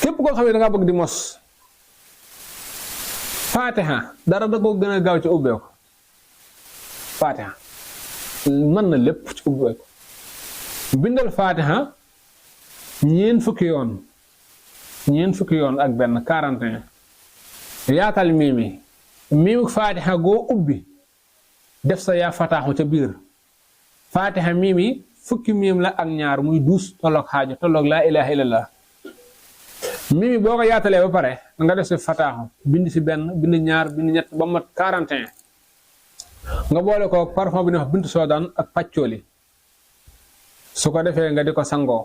képp koo xam ne da ngaa bëgg di mos Fatiha dara da koo gën a gaaw ci ubbeeku Fatiha mën na lépp ci ubbeeku bindal Fatiha ñeent fukki yoon ak benn 41 yaatal miimi Fatiha goo ubbi def sa yaa fataaxu ca biir Fatiha miimi fukki miim la ak ñaar muy 12 tolloog xaaja tolloog laa ilaha illallah miimi boo ko yaatalee ba pare nga def si fataaxu bind si benn bind ñaar bind ñett ba mat 41 nga boole ko parfum bi ne wax bintu soodaan ak pàccooli su ko defee nga di ko sangoo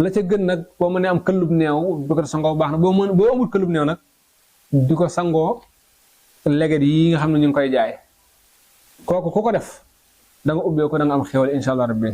la ca gën nag boo mënee am këllub neew di ko sangoo baax na boo amul këllub neew nag di ko sangoo leget yi nga xam ne ñu ngi koy jaay kooku ku ko def da nga ubbee ko da nga am xéwal insha allah rabbi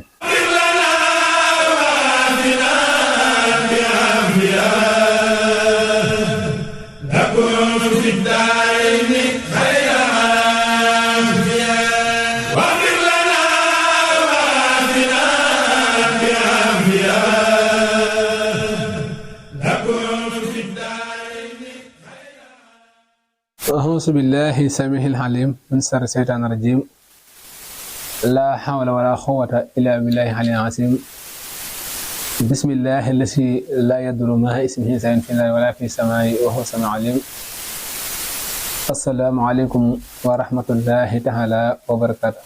أعوذ بالله السميع العليم من شر الشيطان الرجيم لا حول ولا قوة إلا بالله العلي العظيم بسم الله الذي لا يضر مع اسمه شيء في الأرض ولا في السماء وهو السميع العليم السلام عليكم ورحمة الله تعالى وبركاته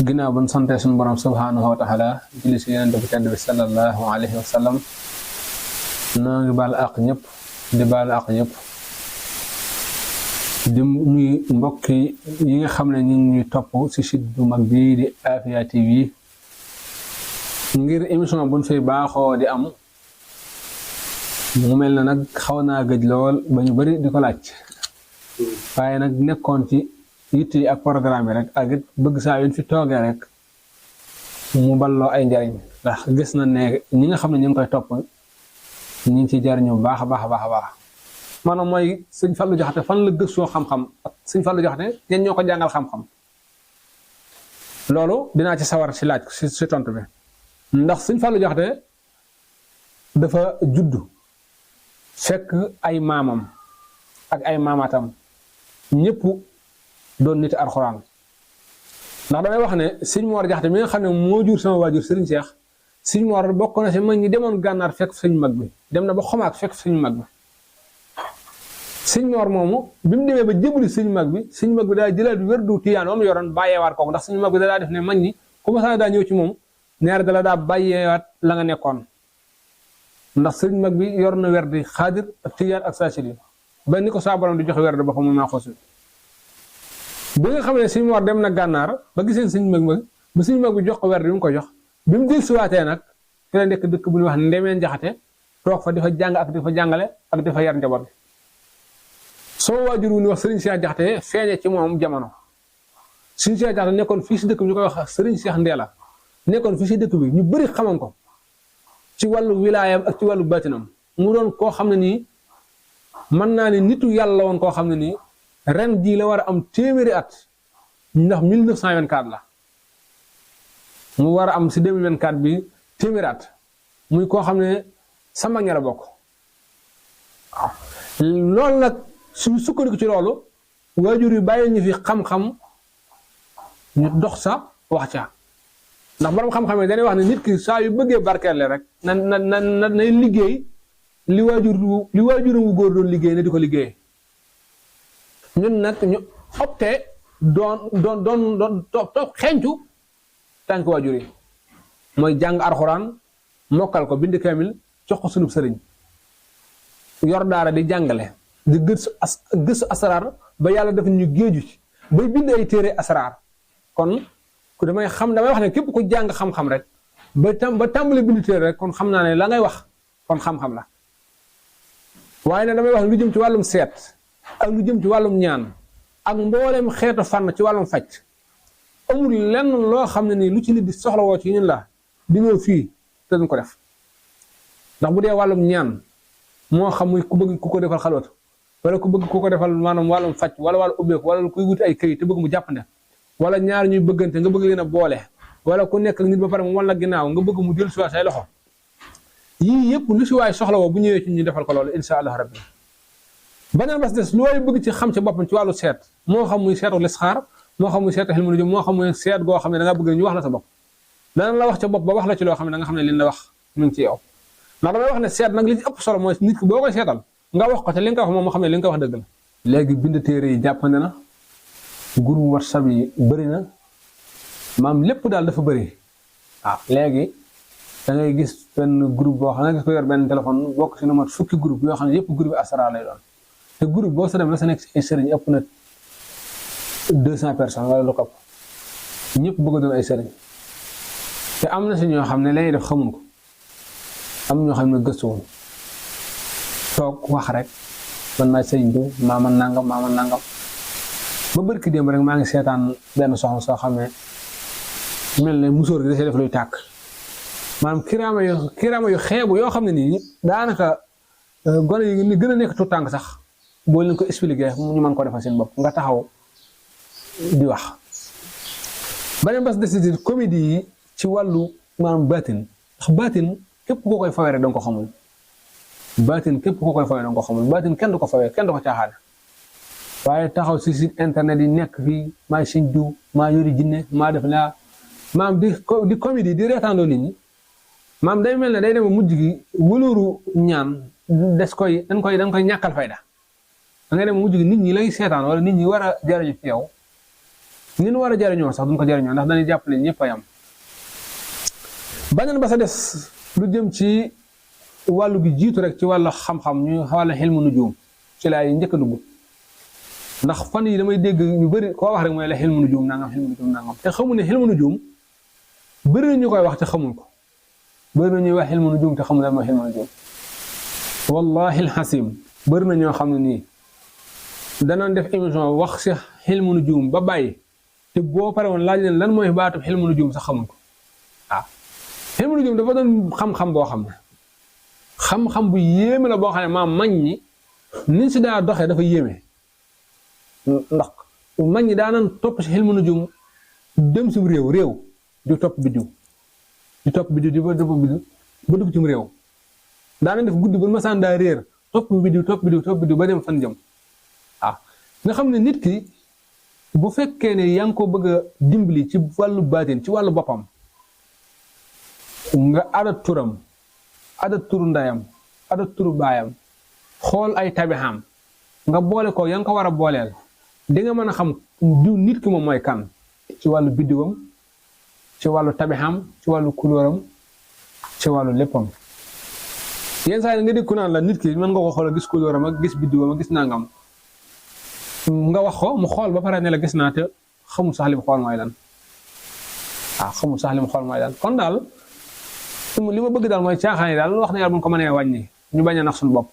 ginnaaw bu ñu sante suñu borom subhanahu wa taala julli si yonent bi tedd bi sallallahu alayhi wa sallam noo ngi baal àq ñëpp di baal àq ñëpp di muy mbokk yi nga xam ne ñu ngi ñuy topp ci site bu mag bii di Afia TV ngir émission buñ fay baaxoo di am mu mel na nag xaw naa gëj lool ba ñu bari di ko laaj waaye nag nekkoon ci yitte yi ak programme yi rek ak it bëgg saa yu ñu fi toogee rek mu balloo ay njariñ ndax gis na ne ñi nga xam ne ñu ngi koy topp ñu ngi ci jariñu baax a baax a baax a baax maanaam mooy sëñ Fallou Diakhaté fan la gëstoo xam-xam ak sëñ Fallou Diakhaté ñen ñoo ko jàngal xam-xam loolu dinaa ci sawar ci laaj ci tontu bi ndax sëñ Fallou Diakhaté dafa judd fekk ay maamam ak ay maamaatam ñëpp doon nit alxuraan ndax damay wax ne sëñ Mor Diakhaté mi nga xam ne moo jur sama waajur Serigne Cheikh sëñ Mor bokk na si mag ñi demoon gànnaar fekk sëñ mag bi dem na ba xomaak fekk sëñ mag bi sëñ Mor moomu bi mu demee ba jébuli sëñ mag bi daa jëlaat wérdu tiyaan moom yoroon bàyyeewaat kooku ndax sëñ mag bi daa def ne mag ñi ku ma saa daa ñëw ci moom neer dala daa bàyyeewaat la nga nekkoon ndax sëñ mag bi yor na werdi xaadir ak tiyaan ak saasili ba ni ko saa borom di joxe werdi boppam mu maa xoosi bi nga xam ne sëñ Mor dem na gànnaar ba giseen sëñ mag ba sëñ mag bi jox ko werdi bi mu ko jox bi mu dellusiwaatee nag fi la nekk dëkk bu ñuy wax Ndemeen Jaxate toog fa di fa jàng ak di fa jàngale ak di fa yar njaboot soo waajur wu ñu wax Serigne Cheikh Diakhaté feeñe ci moom jamono Serigne Cheikh Diakhaté nekkoon fii si dëkk bi ñu koy wax Serigne Cheikh Ndeela nekkoon fii si dëkk bi ñu bëri xamoon ko ci wàllu wilaayam ak ci wàllu baatinam mu doon koo xam ne nii mën naa ne nitu yàlla woon koo xam ne nii ren jii la war a am téeméeri at ndax 1924 la mu war a am si 2024 bi téeméeri at muy koo xam ne sama ña la bokk waaw loolu nag suñu sukkandiku ci loolu waajur yi bàyyi ñu fi xam-xam ñu dox sa wax ca ndax borom xam-xam yi dañuy wax ne nit ki saa yu bëggee barkeele rek na nay liggéey li waajuram wu góor doon liggéey ne di ko liggéey ñun nag ñu opté doon topp xencu tànk waajur yi mooy jàng arxuraan mokkal ko bind kaamil jox ko sunub sëriñ yor daara di jàngale di gëstu asraar ba yàlla def ñu géeju ci bay bind ay téere asraar kon damay wax ne képp ku jàng xam-xam rek ba tàmbali bind téere rek kon xam naa ne la ngay wax kon xam-xam la waaye nag damay wax lu jëm ci wàllum seet ak lu jëm ci wàllum ñaan ak mbooleem xeetu fànn ci wàllum faj amul lenn loo xam ne nii lu ci nit di soxla woo ci ñun la di ñëw fii te duñ ko def ndax bu dee wàllum ñaan moo xam muy ku bëgg ku ko defal xalwat wala ku bëgg ku ko defal maanaam wàllum faj wala wàllu ubbeeku wala kuy wuti ay këyit te bëgg mu jàppande wala ñaar ñuy bëggante nga bëgg leen a boole wala ku nekk ak nit ba pare mu wan la ginnaaw nga bëgg mu dellu si waat say loxo yii yëpp lu si waay soxla woo bu ñëwee ci ñu defal ko loolu insha allah rabbi. beneen bas des lu waay bëgg ci xam ci boppam ci wàllu seet moo xam muy seetu lisxaar moo xam muy seetu xilmu nujum moo xam muy seet goo xam ne da nga bëgg ñu wax la sa bopp dana la wax ca bopp ba wax la ci loo xam ne da nga xam ne li la wax mu ngi ci yow ndax damay wax ne seet nag li ci ëpp solo mooy nit ki boo koy seetal nga wax ko te li nga wax moom moo xam ne li nga wax dëgg la. léegi bind téere yi jàppande na groupe WhatsApp yi bëri na maam lépp daal dafa bëri waaw léegi da ngay gis benn groupe boo xam ne nga ko yor benn téléphone bokk si na mat fukki groupe yoo xam ne yëpp groupe asrar lay doon te groupe boo sa dem la sa nekk si ay sëriñ ëpp na 200 personnes wala lu ko ñëpp bëgg doon ay sëriñ te am na si ñoo xam ne lañuy def xamuñ ko am ñoo xam ne gëstuwuñ toog wax rek man naa sëriñ bi maa man nangam ba barki démb rek maa ngi seetaan benn soxna soo xam ne mel ne musóor gi dafay def luy tàkk maanaam kiraama yu xeebu yoo xam ne nii daanaka gone yi ni gën a nekk tout tànk sax boo leen ko expliqué ñu mën ko defal seen bopp nga taxaw di wax. beneen bas décider comédie yi ci wàllu maanaam baatin ndax baatin képp koo koy fawee rek danga ko xamul baatin képp koo koy fawee danga ko xamul baatin kenn du ko fawee kenn du ko caaxaane waaye taxaw si site internet yi nekk fii maa siñ diw maa yori jinne maa def laa maam di comédie di reetaandoo nit ñi maam day mel ne day dem mujj gi wëlooru ñaan dañ koy ñàkkal fayda da ngay dem mujj gi nit ñi lay seetaan wala nit ñi war a jariñu ci yow ni ñu war a jariñoo sax duñ ko jariñoo ndax dañuy jàpp ne ñëpp a yam. beneen ba sa des lu jëm ci wàllu gi jiitu rek ci wàllu xam-xam ñu wàllu xilmu nujum ci laay njëkk a dugg ndax fan yi damay dégg ñu bëri koo wax rek mooy la xilmu nujum nangam te xamu ne xilmu nujum bëri na ñu koy wax te xamul ko bëri na ñuy wax xilmu nujum te xamul lan mooy xilmu nujum wallahi alxasim bëri na ñoo xam ne nii danañ def émission wax si xilmu nujum ba bàyyi te boo pare woon laaj leen lan mooy baatu xilmu nujum sax xamul ko waaw xilmu nujum dafa doon xam-xam boo xam ne xam-xam bu yéeme la boo xam ne maam mañ ñi niñ si daa doxee dafa yéeme ndax mañ ñi daanan topp si xilmu nujum dem si réew di topp biddiw di ba dugg ci réew daanañ def guddi ba masaan daa réer topp biddiw ba dem fan jëm waaw nga xam ne nit ki bu fekkee ne yaa ngi ko bëgg a dimbali ci wàllu baatin ci wàllu boppam nga adat turam adat turu ndayam adat turu baayam xool ay tabixam nga boole ko yaa ngi ko war a booleel di nga mën a xam diw nit ki moom mooy kan ci wàllu biddiwam ci wàllu tabixam ci wàllu couleuram ci wàllu léppam yenn saa yi nga dégg ku naan la nit ki mën nga ko xool gis couleuram ak gis biddiwam ak gis nangam nga wax ko mu xool ba pare ne la gis naa te xamul sax li mu xool mooy lan xamul sax li mu xool mooy lan kon daal li ma bëgg daal mooy caaxaan yi daal wax na yàlla bu ñu ko mënee wàññi ñu bañ a nax suñu bopp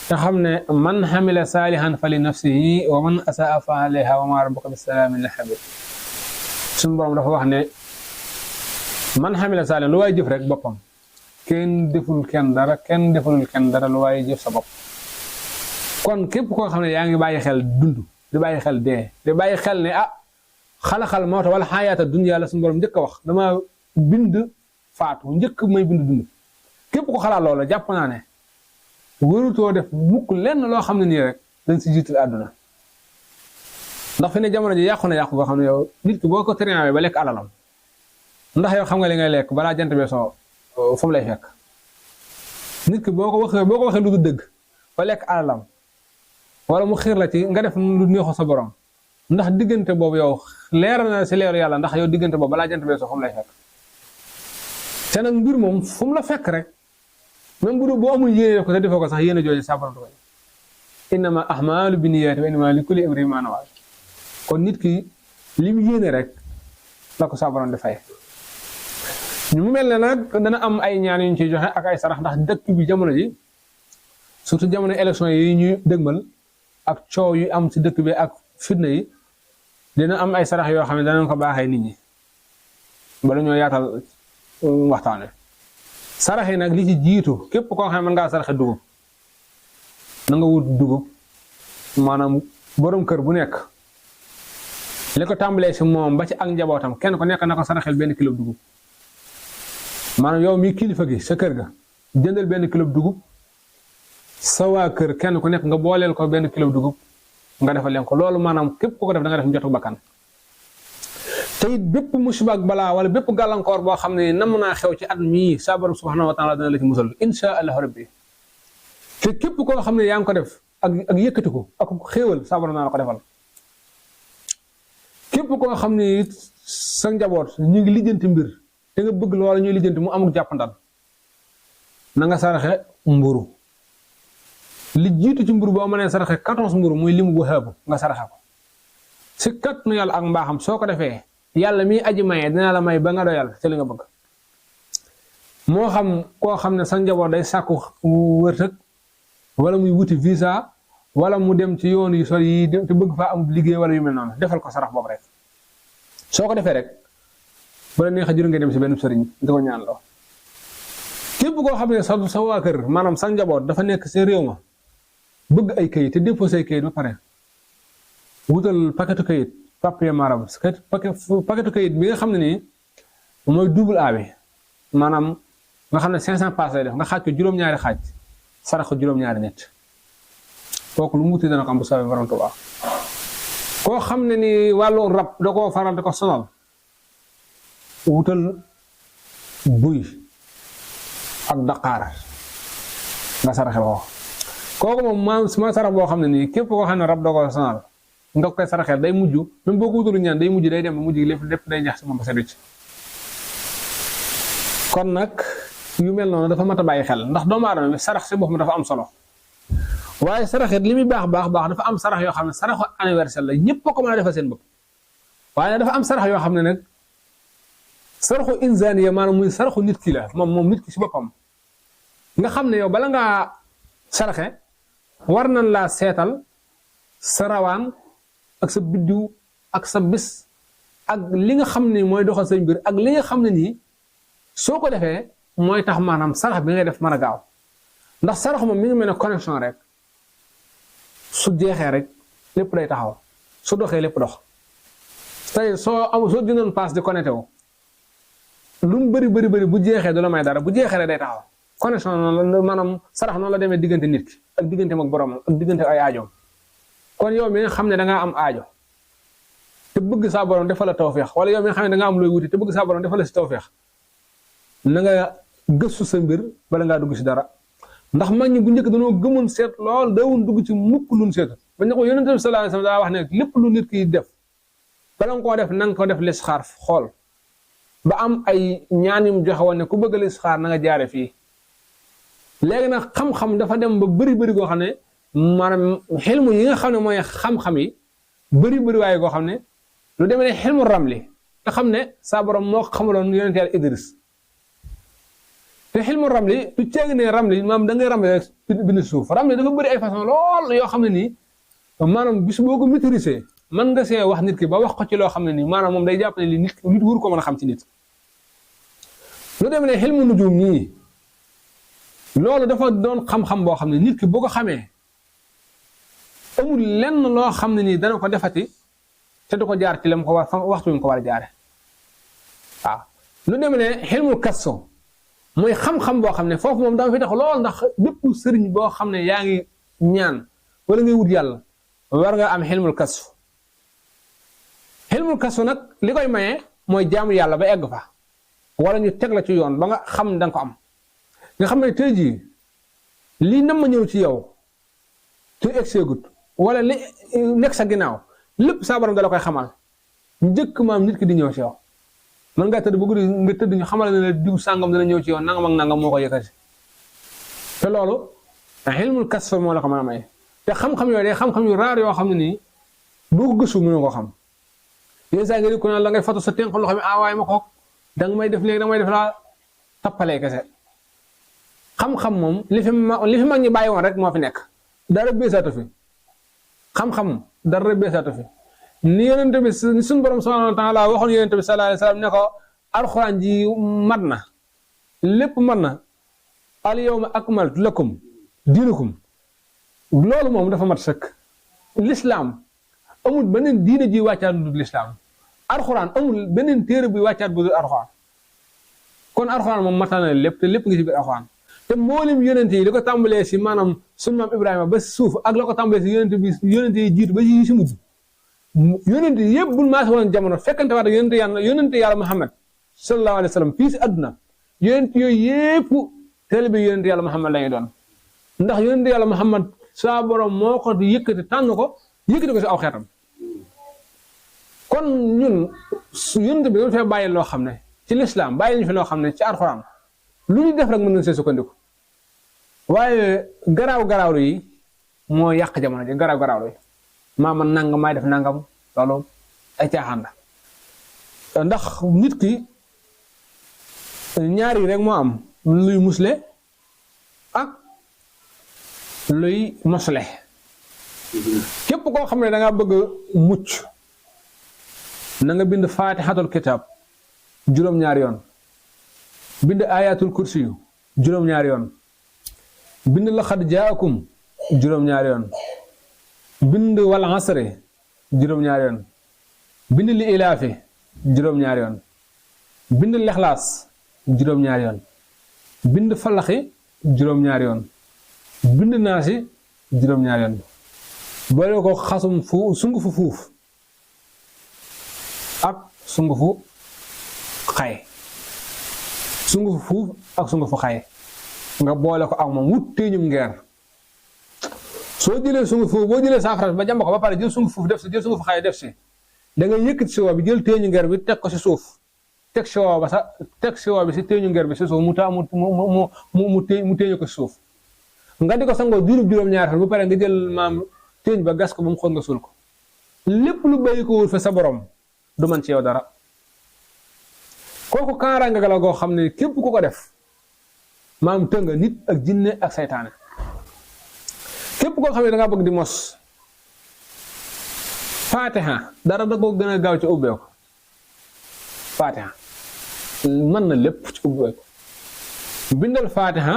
te xam ne man xamila saalihan fa li nafsihi wa man asaa fa alayha wa ma rabbuka bi salaamin lil xabir suñu borom dafa wax ne man xamila saalihan lu waay jëf rek boppam kenn deful kenn dara lu waay jëf sa bopp kon képp koo xam ne yaa ngi bàyyi xel dund di bàyyi xel dee di bàyyi xel ne xalaxal mawta wala xayaata dunya la suñu borom njëkk a wax dama bind faatu njëkk may bind dund képp ko xalaat loola jàpp naa ne wërutoo def mukk lenn loo xam ne nii rek dañ si jiital àdduna ndax fi ne jamono ji yàqu na yàqu boo xam ne yow nit ki boo ko trianwee ba lekk alalam ndax yow xam nga li ngay lekk balaa jant bee soo fu mu lay fekk nit ki boo ko waxee lu du dëgg ba lekk alalam wala mu xiir la ci nga def lu neexu sa borom ndax diggante boobu yow leer na si leeru yàlla ndax yow diggante boobu balaa jant bee soo fu mu lay fekk te nag mbir moom fu mu la fekk rek même bu dee boo amul yéene ko te defoo ko sax yéene jooju saafara ko innama ahmaalu binniyaati wa innama li kulli imri'in maa nawaa kon nit ki li mu yéene rek la ko saafara di fay ñu mu mel ne nag dana am ay ñaan yu ñu ciy joxe ak ay sarax ndax dëkk bi jamono ji surtout jamono élection yi ñuy dëgmal ak coow yu am ci dëkk bi ak fitna yi dina am ay sarax yoo xam ne danañ ko baaxee nit ñi bala ñoo yaatal waxtaane sarax yi nag li ci jiitu képp koo xam ne mën ngaa saraxe dugub na nga wut dugub maanaam borom kër bu nekk li ko tàmbalee si moom ba ci ak njabootam kenn ko nekk na ko saraxel benn kilo dugub maanaam yow mi kilifa gi sa kër ga jëndal benn kilo dugub sa waa kër kenn ku nekk nga booleel ko benn kilo dugub nga defal leen ko loolu maanaam képp ku ko def da nga def njotu bakkan te it bépp musiba ak balaa wala bépp gàllankoor boo xam ne nam naa xew ci at mii sa borom subhanahu wa taala dana la ci musal insha allahu rabbi te képp koo xam ne yaa ngi ko def ak yëkkatiku ak xéewal sa borom naa la ko defal képp koo xam ne it sa njaboot ñu ngi lijjanti mbir te nga bëgg loola ñuy lijjanti mu amul jàppandal na nga saraxe mburu li jiitu ci mburu boo mënee saraxe 14 mburu muy limu bu xeebu nga saraxe ko si kat nu yàlla ak mbaaxam soo ko defee yàlla mi aji maye dina la may ba nga doyal ci li nga bëgg moo xam koo xam ne sa njaboot day sàkku wërtëg wala muy wuti visa wala mu dem ci yoon yu sori yi te bëgg faa am liggéey wala yu mel noonu defal ko sarax boobu rek soo ko defee rek bu la neexee jur nga dem si benn sëriñ di ko ñaan loo képp koo xam ne sa waa kër maanaam sa njaboot dafa nekk seen réew ma bëgg ay kayit te déposé ay kayit ba pare wutal paquetu kayit papier marabu paquetu kayit bi nga xam ne nii mooy double A bi maanaam nga xam ne 500 pages lay def nga xaaj ko juróom-ñaari xaaj sarax ko juróom-ñaari nit kooku lu mu wuti dana ko am bu soobee borom Tuubaa koo xam ne ni wàllu rab da koo faral di ko sonal wutal buy ak daqaar nga saraxel ko kooku moom ma sarax boo xam ne nii képp koo xam ne rab da koo sonal nga koy saraxel day mujj même boo ko wutalu ñaan day mujj day dem ba mujj lépp day ñax si moom ba setu ci kon nag yu mel noonu dafa mat a bàyyi xel ndax doomu aadama bi sarax si boppam dafa am solo waaye saraxit li muy baax dafa am sarax yoo xam ne saraxu anniversaire la ñëpp ko mën a defal seen bopp waaye dafa am sarax yoo xam ne nag saraxu insaaniya maanaam muy saraxu nit ki la moom nit ki si boppam nga xam ne yow bala ngaa saraxe war nañ laa seetal sa rawaan ak sa biddiw ak sa bis ak li nga xam ne mooy doxal sa mbir ak li nga xam ne nii soo ko defee mooy tax maanaam sarax bi ngay def mën a gaaw ndax sarax moom mi ngi mel ne connexion rek su jeexee rek lépp day taxaw su doxee lépp dox tey soo jëndoon paas di connecté wu lu mu bëri bu jeexee du la may dara bu jeexee rek day taxaw connexion noonu la maanaam sarax noonu la demee diggante nit ki ak diggante ak borom ak diggante ay aajoom kon yow mi nga xam ne da ngaa am aajo te bëgg saa borom defal la tawféex wala yow mi nga xam ne da ngaa am looy wuti te bëgg saa borom defal la si tawféex na nga gëstu sa mbir bala ngaa dugg si dara ndax mag ñi bu njëkk dañoo gëmoon seet lool dawun dugg ci mukk luñ seet ba ñu ko yonent bi sallallahu alayhi wasallam daa wax ne lépp lu nit ki def bala nga koo def na nga ko def listixaar xool ba am ay ñaan yu mu joxe woon ne ku bëgg listixaar na nga jaare fii léegi nag xam-xam dafa dem ba bëri goo xam ne maanaam xilmu yi nga xam ne mooy xam-xam yi bëri waaye goo xam ne lu demee ne xilmu ramli nga xam ne saa borom moo xamaloon yonent Yàlla Idris te xilmu ramli du ceegi ne ramli maanaam da ngay ramli rek bind suuf ramli dafa bëri ay façon lool yoo xam ne nii maanaam bis boo ko maîtriser mën nga see wax nit ki ba wax ko ci loo xam ne nii maanaam moom day jàpp ne li nit wuru ko mën a xam ci nit lu demee ne xilmu nujum nii loolu dafa doon xam-xam boo xam ne nit ki boo ko xamee amul lenn loo xam ne nii dana ko defati te du ko jaar ci lam ko war waxtu ñu ko war a jaare waaw lu demee ne xilmu kasso mooy xam-xam boo xam ne foofu moom dama fi tax lool ndax bépp sëriñ boo xam ne yaa ngi ñaan wala ngay wut yàlla war nga am xilmul kasso xilmul kasso nag li koy maye mooy jaamu yàlla ba egg fa wala ñu teg la ci yoon ba nga xam danga ko am nga xam ne tey jii lii nam ma ñëw ci yow te egseegut wala li nekk sa ginnaaw lépp saa borom da la koy xamal njëkk maam nit ki di ñëw ci yow man ngaa tëdd ba guddi nga tëdd ñu xamal ne la diw sàngam dana ñëw ci yow nangam ak nangam moo ko yëkkati te loolu xilmul kasf moo la ko mën a may te xam-xam yooyu day xam-xam yu raar yoo xam ne nii boo ko gëstu mënoo ko xam yéen saa nga di ko naan la ngay foto sa tënk loxo mi waaye ma kook danga may def léegi danga may def laa tappalee kese xam-xam moom li fi mag ñi bàyyi woon rek moo fi nekk dara beesaatu fi xam-xam dara beesaatu fi ni yonent bi ni suñu borom subhanahu wa taala waxoon yonent bi sallallahu alayhi wasallam ne ko alxuraan ji mat na lépp mat na al yawma akmaltu lakum diinukum loolu moom dafa mat sëkk l'islam amul beneen diine ji wàccaat bu dul l'islam alxuraan amul beneen téere buy wàccaat bu dul alxuraan kon alxuraan moom matal na lépp te lépp ngi ci biir alxuraan te mboolem yonent yi li ko tàmbalee si maanaam sunu maam Ibrahima ba si suuf ak la ko tàmbalee si yonent yi jiitu ba si mujj yonent yi yëpp buñ maase woon jamono fekkante waat yonent yàlla Muhammad sallallahu alayhi wa sallam fii si àdduna yonent yooyu yëpp taalibe yonent yàlla Muhammad la ñuy doon ndax yonent yàlla Muhammad saa borom moo ko yëkkati tànn ko yëkkati ko si aw xeetam kon ñun yonent bi dañu fee bàyyi loo xam ne ci lislaam bàyyi lañu fi loo xam ne ci alxuraan lu ñu def rek mën nañ see sukkandiku waaye garaaw yi moo yàq jamono ji garaaw yi maa man nangam maay def nangam loolu ay caaxaan la ndax nit ki ñaar yi rek moo am luy musle ak luy mosle képp koo xam ne da nga bëgg mucc na nga bind faatixatul kitaab juróom-ñaari yoon bind ayatul kursi yu juróom-ñaari yoon bind laqad jaakum juróom-ñaari yoon bind wal asri juróom-ñaari yoon bind li ilaafi juróom-ñaari yoon bind lexlaas juróom-ñaari yoon bind falaxi juróom-ñaari yoon bind naasi juróom-ñaari yoon boole ko xasum sungufu fuuf ak sungufu xay sungufu fuuf ak sungufu xay nga boole ko ak moom wut téeñum ngeer soo jëlee sungufu fuuf boo jëlee saafara ba jàmb ko ba pare jël sungufu fuuf def si jël sungufu xay def si da nga yëkkati si woo bi jël téeñu ngeer bi teg ko si suuf teg si woo ba sax teg si woo bi si téeñu ngeer bi si suuf mu téeñu ko si suuf nga di ko sangoo juróom-ñaari fan bu pare nga jël maam téeñ ba gas ko ba mu xool nga suul ko lépp lu bàyyi ko wul fa sa borom du man ci yow dara kooku kaaraange la goo xam ne képp ku ko def maam tënga nit ak jinne ak saytaane képp koo xam ne da ngaa bëgg di mos fatiha dara da ko gën a gaaw ci ubbeeku fatiha mën na lépp ci ubbeeku bindal fatiha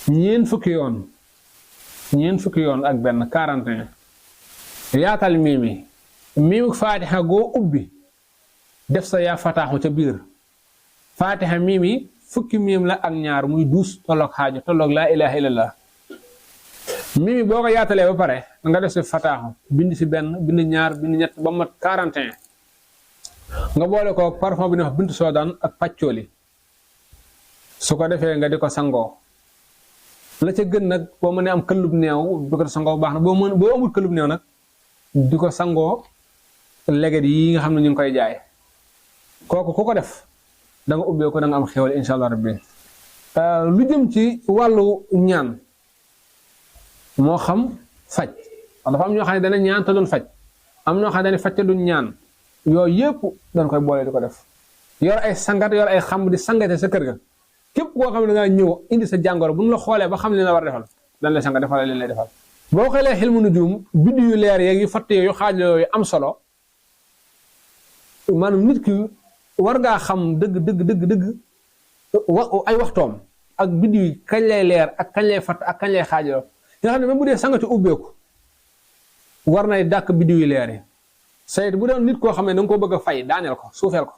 ñeen fukki yoon ak benn 41 yaatal miimi fatiha goo ubbi def sa yaa fataaxu ca biir fatiha miimi fukki miim la ak ñaar muy 12 tolloog xaaju tolloog laa ilaha illallah miimi boo ko yaatalee ba pare nga def si fataaxu bind si benn bind ñaar bind ñett ba mat 41 nga boole ko parfum bi ne wax bintu soodaan ak pàccooli su ko defee nga di ko sangoo la ca gën nag boo mënee am këllub neew di ko sangoo baax na boo amul këllub neew nag di ko sangoo leget yi nga xam ne ñu ngi koy jaay kooku ku ko def da nga ubbee ko da nga am xéwal incha allah rabbi lu jëm ci wàllu ñaan moo xam faj dafa am ñoo xam ne dana ñaan te duñ faj am ñoo xam ne dañuy faj te duñ ñaan yooyu yëpp dañ koy boole di ko def yor ay sangat yor ay xam di sangate sa kër ga képp koo xam ne da ngaa ñëw indi sa jàngoro bu ñu la xoolee ba xam ne la war a defal dañ lay sanga defal leen lay defal boo xoolee xilmu nujum biddi yu leer yeeg yu fatt yu xaaj yooyu am solo maanaam nit ki war ngaa xam dëgg ay waxtoom ak biddi yi kañ lay leer ak kañ lay fatt ak kañ lay xaajoo nga xam ne même bu dee sangati ubbeeku war nay dàkk biddi yu leer yi sayt bu doon nit koo xam ne da nga koo bëgg a fay daaneel ko suufeel ko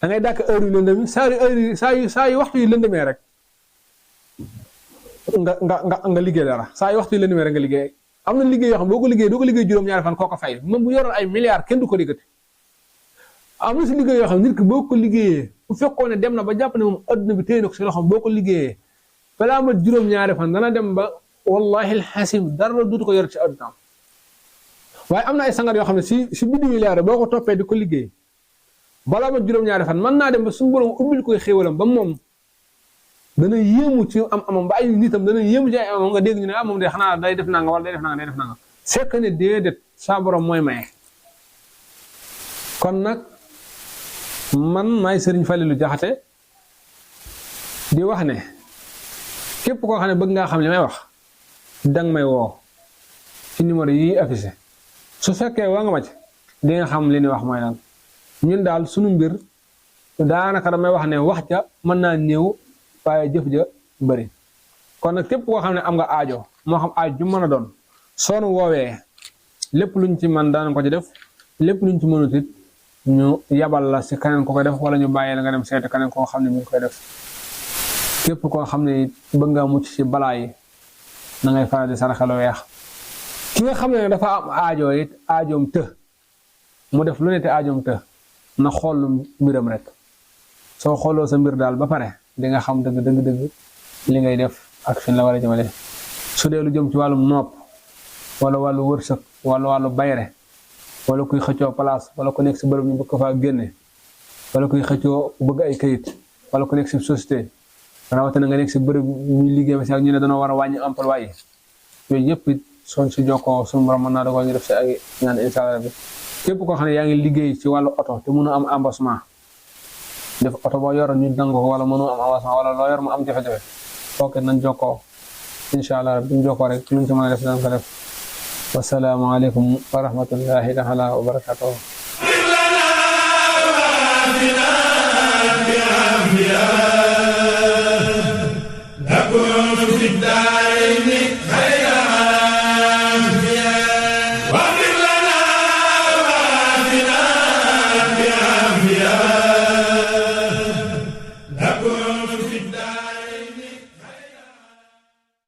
da ngay dàkk heure yu lëndëm saa yu waxtu yu lëndëmee rek nga liggéey dara saa yu waxtu yu lëndëmee rek nga liggéey am na liggéey yoo xam boo ko liggéey doo ko liggéey juróom-ñaari fan koo ko fay même bu yoroon ay milliards kenn du ko diggati am na si liggéey yoo xam nit ki boo ko liggéeyee bu fekkoon ne dem na ba jàpp ne moom adduna bi téye na ko si loxoom boo ko liggéeyee balaa mat juróom-ñaari fan dana dem ba wallahi alxasim dara duutu ko yor ci addunaam waaye am na ay sangat yoo xam ne si biddi yu leer boo ko toppee di ko liggéey balaa mat juróom-ñaari fan mën naa dem ba suñu borom ubbil koy xéewalam ba moom dana yéemu ci am amam ba ay nitam dana yéemu ci ay amam nga dégg ñu ne moom de xanaa day def nanga wala day def nanga fekk ne déedéet saa borom mooy maye kon nag man maay Sëriñ Falilu Jaxate di wax ne képp koo xam ne bëgg ngaa xam li may wax danga may woo ci numéro yi affiché su fekkee waa nga ma ci di nga xam li ni wax mooy lan ñun daal sunu mbir daanaka damay wax ne wax ja mën naa néew waaye jëf ja bëri kon nag képp koo xam ne am nga aajo moo xam aajo ju mën a doon soo nu woowee lépp luñ ci man daan ko ci def lépp luñ ci mënut it ñu yabal la si keneen ko koy def wala ñu bàyyi la nga dem seeti keneen koo xam ne mu ngi koy def képp koo xam ne bëgg nga mucc ci balaa yi na ngay faral di saraxe lu weex ki nga xam ne dafa am aajo it aajoom të mu def lu ne te aajoom të na xool mbiram rek soo xooloo sa mbir daal ba pare di nga xam dëgg li ngay def ak fi la war a jëmale su dee lu jëm ci wàllum nopp wala wàllu wërsëg wala wàllu bayre wala kuy xëccoo place wala ku nekk si bërëb ñu bëgg ko faa génne wala kuy xëccoo bëgg ay kayit wala ku nekk si société rawatina nga nekk si bërëb ñu liggéey ba si ak ñu ne dañoo war a wàññi emploi yi yooyu yëpp it soon si jokkoo suñu borom mën naa dogal ñu def si ay ñaan incha allah bi képp koo xam ne yaa ngi liggéey ci wàllu oto te mënu am embossement def oto boo yor ñu nangu ko wala mënu am embossement wala loo yor mu am jafe-jafe kooku nañ jokkoo incha allah buñ jokkoo rek luñ ci mën a def dañ ko def wasalaamu aleykum wa rahmatullahi taala wa barakatuh نكون في الدارين